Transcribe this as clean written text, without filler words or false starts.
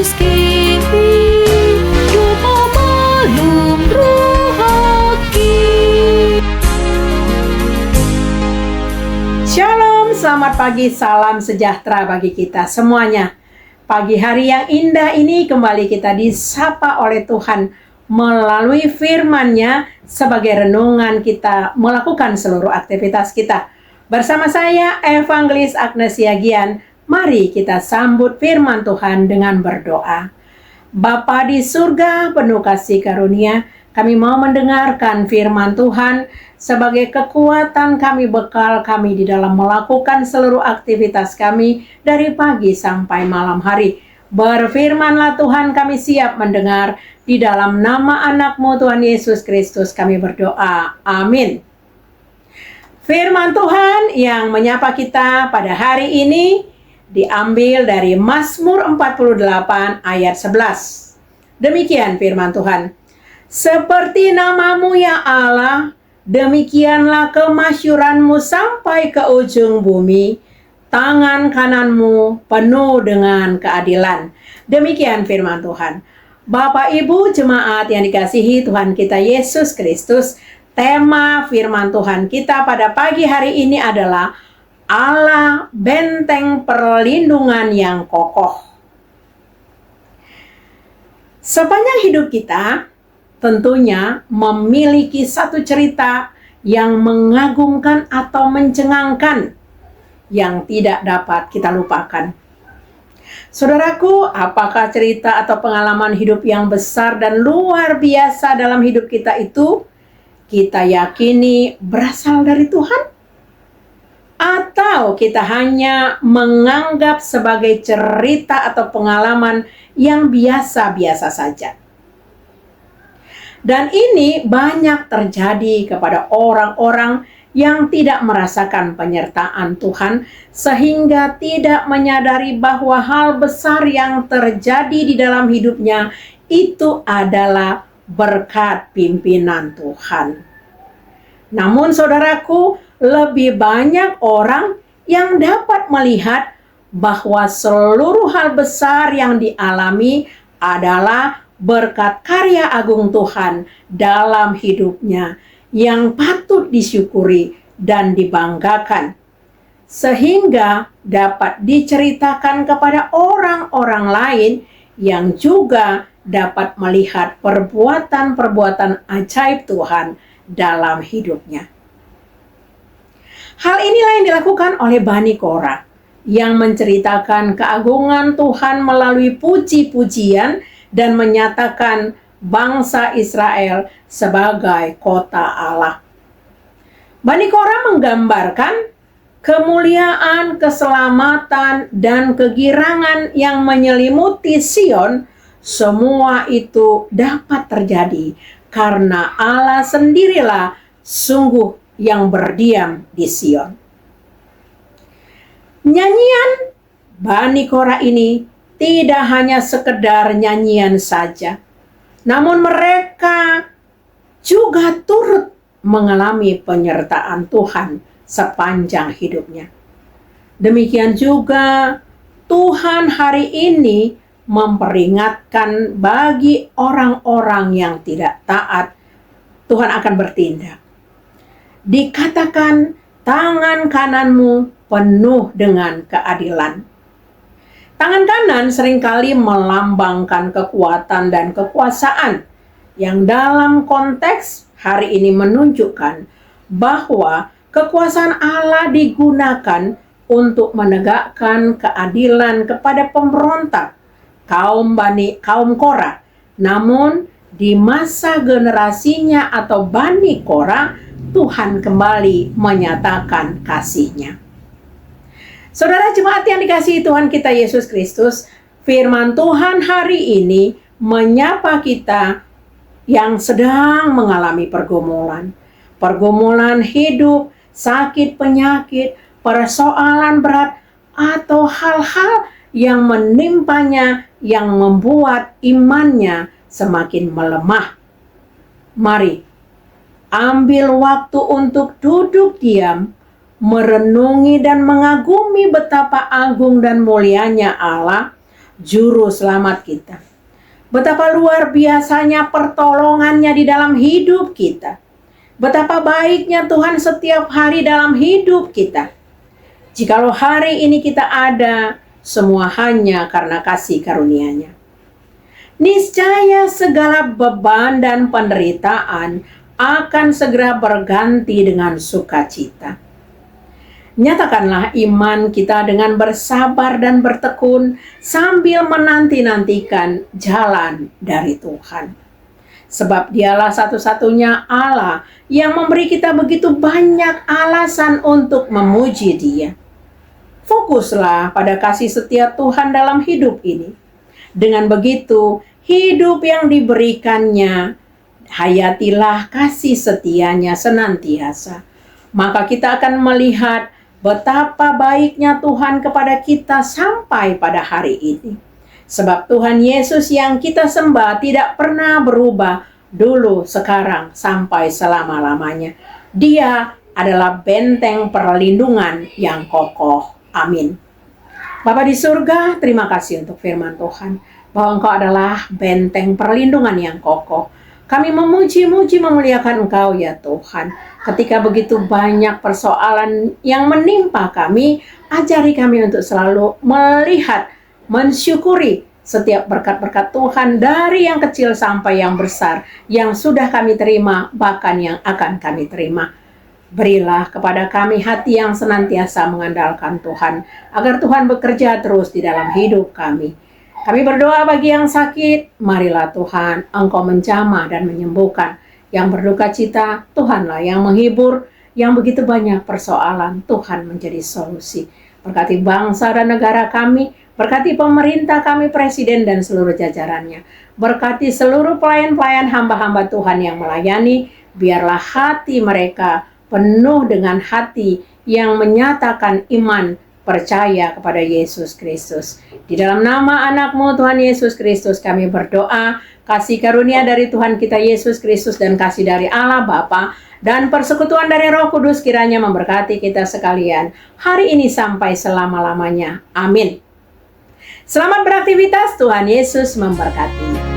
Yesus kini dupa malum rohaki. Shalom, selamat pagi, salam sejahtera bagi kita semuanya. Pagi hari yang indah ini kembali kita disapa oleh Tuhan melalui firman-Nya sebagai renungan kita melakukan seluruh aktivitas kita. Bersama saya, Evangelis Agnes Yagian, mari kita sambut firman Tuhan dengan berdoa. Bapa di surga, penuh kasih karunia, kami mau mendengarkan firman Tuhan sebagai kekuatan kami, bekal kami di dalam melakukan seluruh aktivitas kami dari pagi sampai malam hari. Berfirmanlah Tuhan, kami siap mendengar. Di dalam nama anak-Mu Tuhan Yesus Kristus kami berdoa. Amin. Firman Tuhan yang menyapa kita pada hari ini diambil dari Mazmur 48 ayat 11. Demikian firman Tuhan. Seperti nama-Mu ya Allah, demikianlah kemasyuran-Mu sampai ke ujung bumi. Tangan kanan-Mu penuh dengan keadilan. Demikian firman Tuhan. Bapak Ibu jemaat yang dikasihi Tuhan kita Yesus Kristus, tema firman Tuhan kita pada pagi hari ini adalah Allah benteng perlindungan yang kokoh. Sepanjang hidup kita tentunya memiliki satu cerita yang mengagumkan atau mencengangkan yang tidak dapat kita lupakan. Saudaraku, apakah cerita atau pengalaman hidup yang besar dan luar biasa dalam hidup kita itu kita yakini berasal dari Tuhan? Atau kita hanya menganggap sebagai cerita atau pengalaman yang biasa-biasa saja? Dan ini banyak terjadi kepada orang-orang yang tidak merasakan penyertaan Tuhan sehingga tidak menyadari bahwa hal besar yang terjadi di dalam hidupnya itu adalah berkat pimpinan Tuhan. Namun saudaraku, lebih banyak orang yang dapat melihat bahwa seluruh hal besar yang dialami adalah berkat karya agung Tuhan dalam hidupnya yang patut disyukuri dan dibanggakan, sehingga dapat diceritakan kepada orang-orang lain yang juga dapat melihat perbuatan-perbuatan ajaib Tuhan dalam hidupnya. Hal inilah yang dilakukan oleh Bani Korah yang menceritakan keagungan Tuhan melalui puji-pujian dan menyatakan bangsa Israel sebagai kota Allah. Bani Korah menggambarkan kemuliaan, keselamatan, dan kegirangan yang menyelimuti Sion. Semua itu dapat terjadi karena Allah sendirilah sungguh yang berdiam di Sion. Nyanyian Bani Korah ini tidak hanya sekedar nyanyian saja, namun mereka juga turut mengalami penyertaan Tuhan sepanjang hidupnya. Demikian juga Tuhan hari ini memperingatkan bagi orang-orang yang tidak taat, Tuhan akan bertindak. Dikatakan tangan kananmu penuh dengan keadilan. Tangan kanan seringkali melambangkan kekuatan dan kekuasaan yang dalam konteks hari ini menunjukkan bahwa kekuasaan Allah digunakan untuk menegakkan keadilan kepada pemberontak kaum Korah. Namun di masa generasinya atau Bani Korah, Tuhan kembali menyatakan kasih-Nya. Saudara jemaat yang dikasihi Tuhan kita Yesus Kristus, firman Tuhan hari ini menyapa kita yang sedang mengalami pergumulan. Pergumulan hidup, sakit, penyakit, persoalan berat, atau hal-hal yang menimpanya yang membuat imannya semakin melemah. Mari, ambil waktu untuk duduk diam, merenungi dan mengagumi betapa agung dan mulianya Allah, Juru Selamat kita. Betapa luar biasanya pertolongannya di dalam hidup kita. Betapa baiknya Tuhan setiap hari dalam hidup kita. Jikalau hari ini kita ada, semua hanya karena kasih karunia-Nya. Niscaya segala beban dan penderitaan akan segera berganti dengan sukacita. Nyatakanlah iman kita dengan bersabar dan bertekun sambil menanti-nantikan jalan dari Tuhan. Sebab Dialah satu-satunya Allah yang memberi kita begitu banyak alasan untuk memuji Dia. Fokuslah pada kasih setia Tuhan dalam hidup ini. Dengan begitu, hidup yang diberikannya, hayatilah kasih setianya senantiasa. Maka kita akan melihat betapa baiknya Tuhan kepada kita sampai pada hari ini. Sebab Tuhan Yesus yang kita sembah tidak pernah berubah dulu, sekarang, sampai selama-lamanya. Dia adalah benteng perlindungan yang kokoh. Amin. Bapa di surga, terima kasih untuk firman Tuhan, bahwa Engkau adalah benteng perlindungan yang kokoh. Kami memuji-muji memuliakan Engkau ya Tuhan. Ketika begitu banyak persoalan yang menimpa kami, ajari kami untuk selalu melihat, mensyukuri setiap berkat-berkat Tuhan dari yang kecil sampai yang besar, yang sudah kami terima, bahkan yang akan kami terima. Berilah kepada kami hati yang senantiasa mengandalkan Tuhan, agar Tuhan bekerja terus di dalam hidup kami. Kami berdoa bagi yang sakit, marilah Tuhan, Engkau menjamah dan menyembuhkan. Yang berduka cita, Tuhanlah yang menghibur. Yang begitu banyak persoalan, Tuhan menjadi solusi. Berkati bangsa dan negara kami, berkati pemerintah kami, presiden dan seluruh jajarannya. Berkati seluruh pelayan-pelayan hamba-hamba Tuhan yang melayani, biarlah hati mereka penuh dengan hati yang menyatakan iman, percaya kepada Yesus Kristus. Di dalam nama anak-Mu Tuhan Yesus Kristus kami berdoa, kasih karunia dari Tuhan kita Yesus Kristus dan kasih dari Allah Bapa dan persekutuan dari Roh Kudus kiranya memberkati kita sekalian hari ini sampai selama-lamanya. Amin. Selamat beraktivitas, Tuhan Yesus memberkati.